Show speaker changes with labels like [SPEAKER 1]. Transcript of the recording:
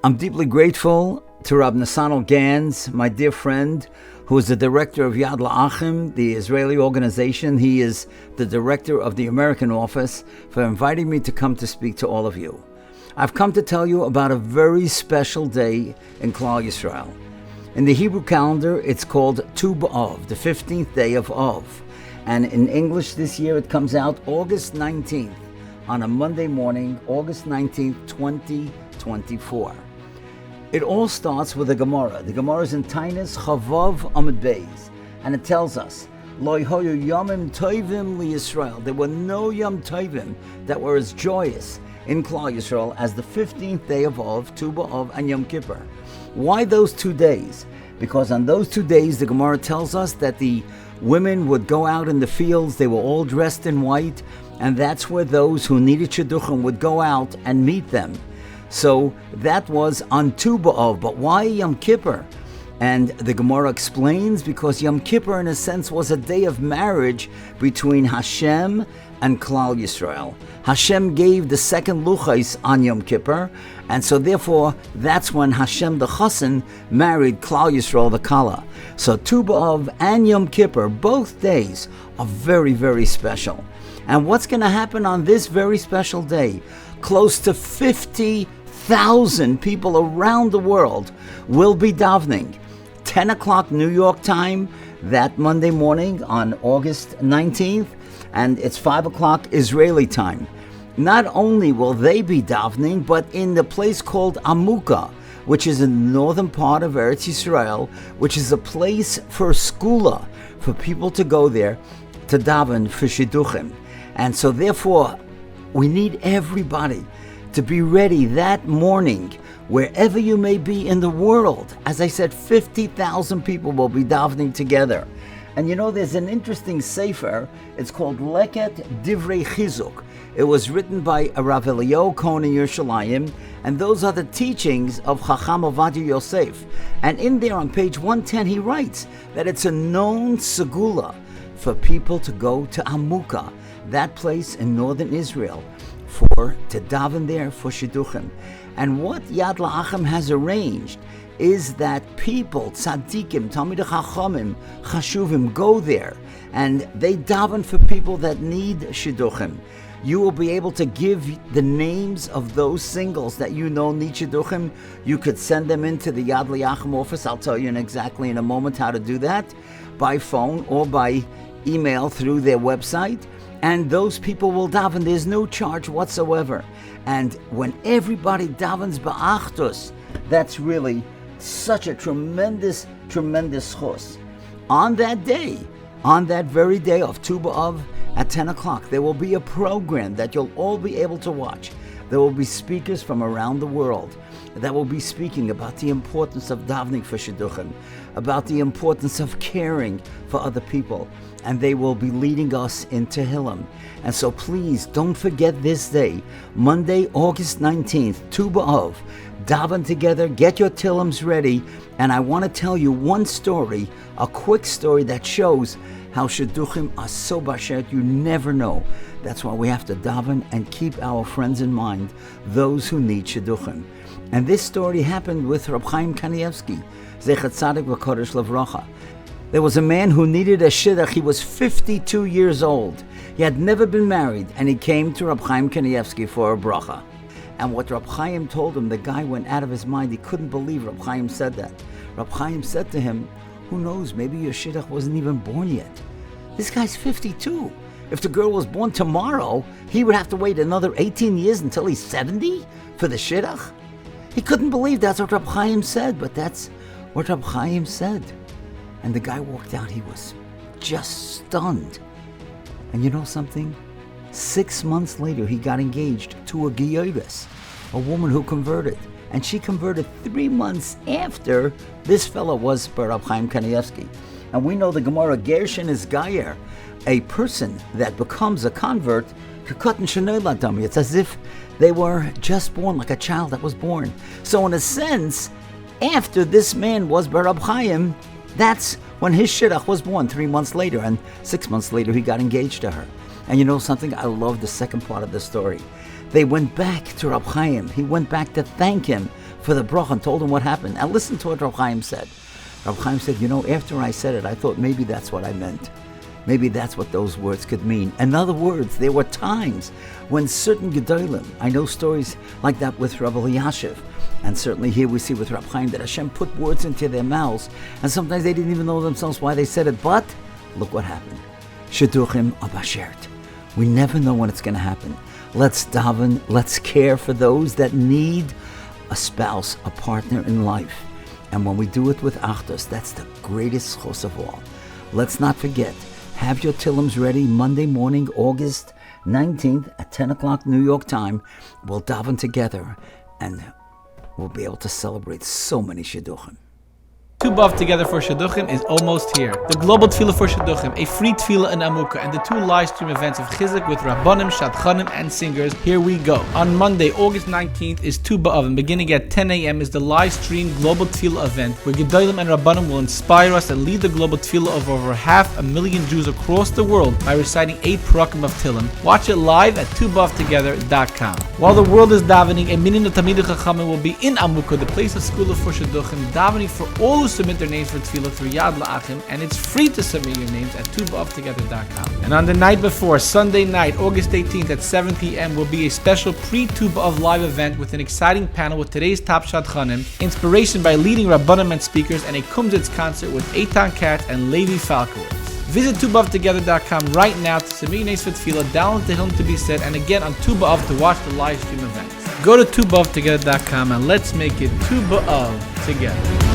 [SPEAKER 1] I'm deeply grateful to Rab Nasanel Gans, my dear friend, who is the director of Yad La'achim, the Israeli organization. He is the director of the American office, for inviting me to come to speak to all of you. I've come to tell you about a very special day in Klal Yisrael. In the Hebrew calendar, it's called Tu B'Av, the 15th day of Av. And in English this year, it comes out August 19th, on a Monday morning, August 19th, 2024. It all starts with a Gemara. The Gemara is in Tainis Chavav Amud Beis, and it tells us, Lo hoyu yamim tovim liYisrael. There were no Yom Tovim that were as joyous in Klal Yisrael as the 15th day of Av, Tu B'Av, and Yom Kippur. Why those 2 days? Because on those 2 days, the Gemara tells us that the women would go out in the fields. They were all dressed in white, and that's where those who needed Shidduchim would go out and meet them. So that was on Tu B'Av, but why Yom Kippur? And the Gemara explains, because Yom Kippur, in a sense, was a day of marriage between Hashem and Klal Yisrael. Hashem gave the second luchais on Yom Kippur, and so therefore that's when Hashem the Chassan married Klal Yisrael the Kala. So Tu B'Av and Yom Kippur, both days, are very, very special. And what's going to happen on this very special day? Close to 50,000 people around the world will be davening. 10 o'clock New York time that Monday morning on August 19th, and it's 5 o'clock Israeli time. Not only will they be davening, but in the place called Amuka, which is in the northern part of Eretz Yisrael, which is a place for skula, for people to go there to daven for Shidduchim. And so therefore, we need everybody to be ready that morning, wherever you may be in the world. As I said, 50,000 people will be davening together. And you know, there's an interesting sefer. It's called Leket Divrei Chizuk. It was written by Rav Krohn in Yerushalayim, and those are the teachings of Chacham Ovadia Yosef. And in there on page 110, he writes that it's a known segula for people to go to Amuka, that place in northern Israel, to daven there for Shidduchim. And what Yad La'achim has arranged is that people, tzaddikim, Talmidei Chachamim, chashuvim, go there, and they daven for people that need Shidduchim. You will be able to give the names of those singles that you know need Shidduchim. You could send them into the Yad La'achim office. I'll tell you exactly in a moment how to do that, by phone or by email through their website. And those people will daven. There's no charge whatsoever. And when everybody davens ba'achdus, that's really such a tremendous, tremendous chus. On that day, on that very day of Tu B'Av at 10 o'clock, there will be a program that you'll all be able to watch. There will be speakers from around the world that will be speaking about the importance of davening for Shidduchim, about the importance of caring for other people, and they will be leading us in Tehillim. And so please don't forget this day, Monday, August 19th, Tu B'Av. Daven together, get your Tehillims ready, and I want to tell you one story, a quick story that shows how Shidduchim are so bashet, you never know. That's why we have to daven and keep our friends in mind, those who need Shidduchim. And this story happened with Rab Chaim Kanievsky, Zechat Tzadik V'Kodesh Levracha. There was a man who needed a Shidduch. He was 52 years old. He had never been married, and he came to Rab Chaim Kanievsky for a bracha. And what Rab Chaim told him, the guy went out of his mind. He couldn't believe Rab Chaim said that. Rab Chaim said to him, who knows, maybe your Shidduch wasn't even born yet. This guy's 52. If the girl was born tomorrow, he would have to wait another 18 years until he's 70 for the Shidduch. He couldn't believe that's what Rab Chaim said, but that's what Rab Chaim said. And the guy walked out. He was just stunned. And you know something? 6 months later, he got engaged to a Giyovis, a woman who converted. And she converted 3 months after this fellow was Rab Chaim Kanievsky. And we know the Gemara, Gershon is Gayer, a person that becomes a convert, it's as if they were just born, like a child that was born. So in a sense, after this man was Rab Chaim, that's when his Shidduch was born 3 months later, and 6 months later he got engaged to her. And you know something? I love the second part of the story. They went back to Rab Chaim. He went back to thank him for the bracha and told him what happened. And listen to what Rav Chaim said. Rav Chaim said, after I said it, I thought maybe that's what I meant. Maybe that's what those words could mean. In other words, there were times when certain Gedolim, I know stories like that with Rabbi Elyashiv, and certainly here we see with Rav Chaim that Hashem put words into their mouths, and sometimes they didn't even know themselves why they said it, but look what happened. Shidduchim abashert. We never know when it's going to happen. Let's daven, let's care for those that need a spouse, a partner in life. And when we do it with Achdus, that's the greatest chos of all. Let's not forget, have your tillums ready Monday morning, August 19th at 10 o'clock New York time. We'll daven together and we'll be able to celebrate so many Shidduchim.
[SPEAKER 2] Tu B'Av Together for Shidduchim is almost here. The Global Tefillah for Shidduchim, a free tefillah in Amukah, and the 2 live stream events of Chizuk with Rabbanim, Shadchanim, and singers. Here we go. On Monday, August 19th is Tu B'Av, and beginning at 10 a.m. is the live stream Global Tefillah event, where Gedolim and Rabbanim will inspire us and lead the Global Tefillah of over 500,000 Jews across the world by reciting 8 parakim of Tillim. Watch it live at tubavtogether.com. While the world is davening, a minyan of Talmidei Chachamim will be in Amukah, the place of school for Shidduchim, davening for all who submit their names for tefillah through Yad La'achim, and it's free to submit your names at tubavtogether.com. And on the night before, Sunday night, August 18th at 7 p.m. will be a special pre-Tu B'Av live event with an exciting panel with today's top shadchanim, inspiration by leading rabbanim and speakers, and a Kumzitz concert with Eitan Katz and Levi Falkowitz. Visit tubavtogether.com right now to submit your names for tefillah, download the Hilm to be said, and again on Tu B'Av to watch the live stream events. Go to tubavtogether.com and let's make it Tu B'Av together.